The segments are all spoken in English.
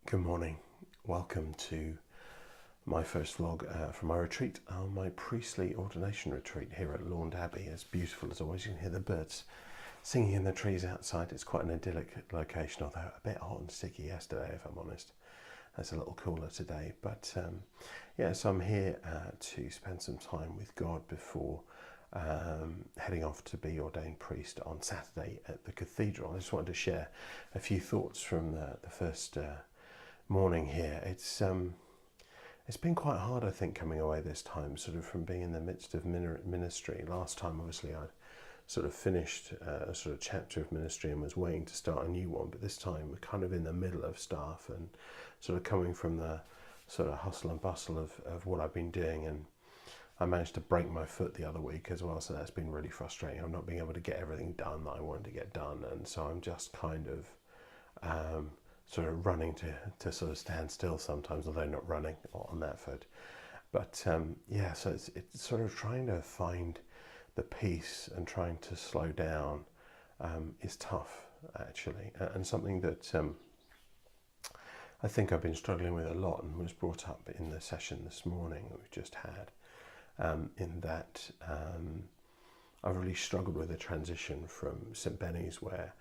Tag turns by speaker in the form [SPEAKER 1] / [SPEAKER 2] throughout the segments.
[SPEAKER 1] Good morning. Welcome to my first vlog from my retreat, my priestly ordination retreat here at Laund Abbey. It's beautiful as always. You can hear the birds singing in the trees outside. It's quite an idyllic location, although a bit hot and sticky yesterday, if I'm honest. It's a little cooler today. But so I'm here to spend some time with God before heading off to be ordained priest on Saturday at the cathedral. I just wanted to share a few thoughts from the first morning here. It's been quite hard, I think, coming away this time, sort of from being in the midst of ministry. Last time, obviously, I'd sort of finished a sort of chapter of ministry and was waiting to start a new one, but this time we're kind of in the middle of stuff and sort of coming from the sort of hustle and bustle of what I've been doing. And I managed to break my foot the other week as well, so that's been really frustrating. I'm not being able to get everything done that I wanted to get done, and so I'm just kind of sort of running to sort of stand still sometimes, although not running on that foot. But so it's sort of trying to find the peace and trying to slow down is tough, actually, and something that I think I've been struggling with a lot and was brought up in the session this morning that we've just had, in that I've really struggled with the transition from St. Benny's, where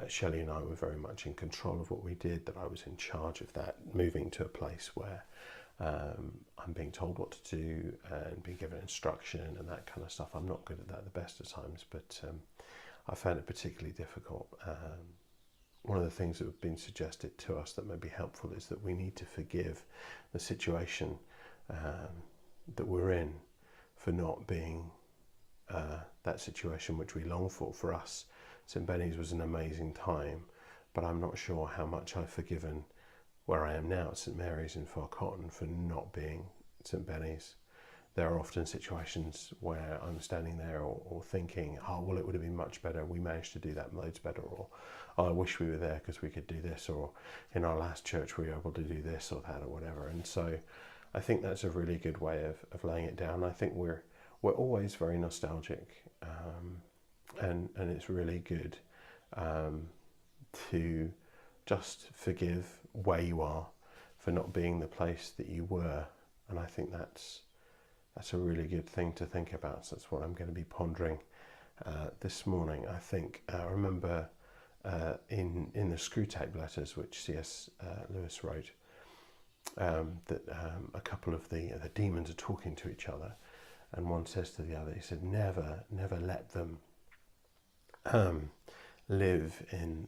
[SPEAKER 1] Shelley and I were very much in control of what we did, that I was in charge of that, moving to a place where I'm being told what to do and being given instruction and that kind of stuff. I'm not good at that the best of times, but I found it particularly difficult. One of the things that have been suggested to us that may be helpful is that we need to forgive the situation that we're in for not being that situation which we long for. For us, St. Benny's was an amazing time, but I'm not sure how much I've forgiven where I am now at St. Mary's in Far Cotton for not being St. Benny's. There are often situations where I'm standing there or thinking, oh, well, it would have been much better. We managed to do that loads better. Or, oh, I wish we were there because we could do this. Or in our last church, we were able to do this or that or whatever. And so I think that's a really good way of laying it down. I think we're always very nostalgic, and it's really good to just forgive where you are for not being the place that you were. And I think that's a really good thing to think about. So that's what I'm going to be pondering this morning. I think I remember in the Screwtape Letters, which C.S. Lewis wrote, that a couple of the demons are talking to each other, and one says to the other, he said, never let them live in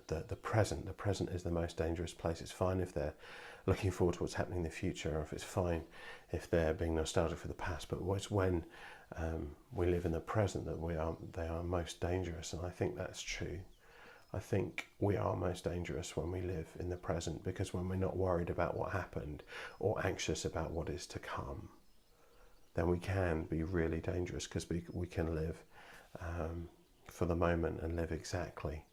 [SPEAKER 1] the present. The present is the most dangerous place. It's fine if they're looking forward to what's happening in the future, or if it's fine if they're being nostalgic for the past, but it's when we live in the present that they are most dangerous. And I think that's true. I think we are most dangerous when we live in the present, because when we're not worried about what happened or anxious about what is to come, then we can be really dangerous, because we can live for the moment and live exactly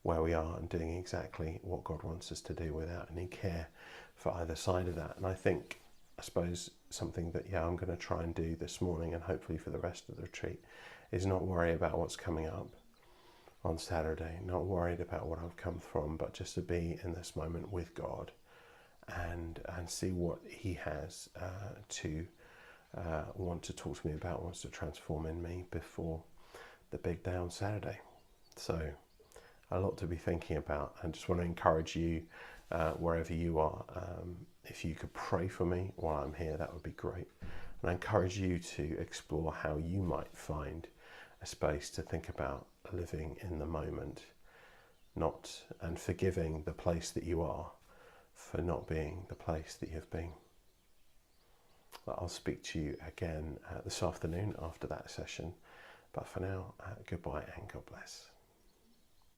[SPEAKER 1] where we are and doing exactly what God wants us to do without any care for either side of that. And I suppose something that I'm going to try and do this morning, and hopefully for the rest of the retreat, is not worry about what's coming up on Saturday, not worried about what I've come from, but just to be in this moment with God and see what He has to want to talk to me about, wants to transform in me before the big day on Saturday. So a lot to be thinking about, and just want to encourage you, wherever you are, if you could pray for me while I'm here, that would be great. And I encourage you to explore how you might find a space to think about living in the moment, and forgiving the place that you are for not being the place that you've been. I'll speak to you again this afternoon after that session. But for now, goodbye and God bless.